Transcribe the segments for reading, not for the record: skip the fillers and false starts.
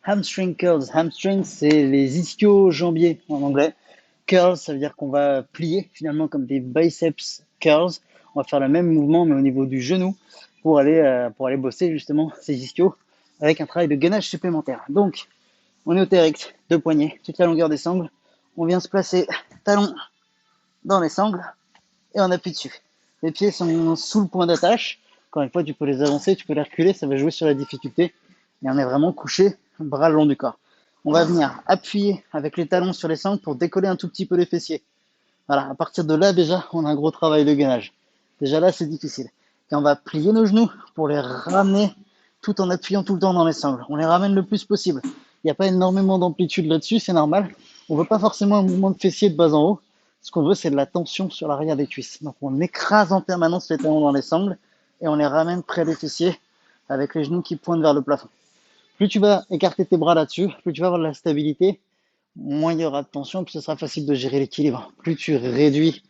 hamstring curls. Hamstring, c'est les ischio-jambiers en anglais. Curls, ça veut dire qu'on va plier finalement comme des biceps curls. On va faire le même mouvement mais au niveau du genou pour aller bosser justement ces ischios avec un travail de gainage supplémentaire. Donc, on est au TRX, deux poignets, toute la longueur des sangles. On vient se placer talon dans les sangles et on appuie dessus. Les pieds sont sous le point d'attache. Encore une fois, tu peux les avancer, tu peux les reculer, ça va jouer sur la difficulté. Et on est vraiment couché, bras le long du corps. On va venir appuyer avec les talons sur les sangles pour décoller un tout petit peu les fessiers. Voilà, à partir de là, déjà, on a un gros travail de gainage. Déjà là, c'est difficile. Et on va plier nos genoux pour les ramener tout en appuyant tout le temps dans les sangles. On les ramène le plus possible. Il n'y a pas énormément d'amplitude là-dessus, c'est normal. On ne veut pas forcément un mouvement de fessier de bas en haut. Ce qu'on veut, c'est de la tension sur l'arrière des cuisses. Donc on écrase en permanence les talons dans les sangles et on les ramène près des fessiers avec les genoux qui pointent vers le plafond. Plus tu vas écarter tes bras là-dessus, plus tu vas avoir de la stabilité, moins il y aura de tension, plus ce sera facile de gérer l'équilibre. Plus tu réduis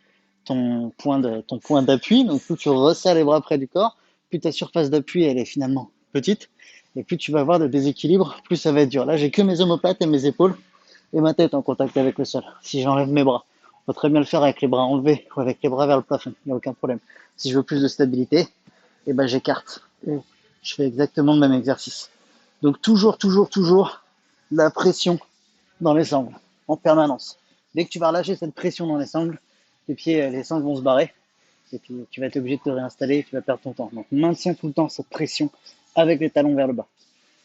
ton point d'appui, donc plus tu resserres les bras près du corps, plus ta surface d'appui elle est finalement petite, et plus tu vas avoir de déséquilibre, plus ça va être dur. Là, j'ai que mes omoplates et mes épaules et ma tête en contact avec le sol. Si j'enlève mes bras, on peut très bien le faire avec les bras enlevés ou avec les bras vers le plafond, il n'y a aucun problème. Si je veux plus de stabilité, eh ben j'écarte et je fais exactement le même exercice. Donc toujours la pression dans les sangles, en permanence. Dès que tu vas relâcher cette pression dans les sangles, les sangles vont se barrer, et puis tu vas être obligé de te réinstaller et tu vas perdre ton temps. Donc maintiens tout le temps cette pression avec les talons vers le bas.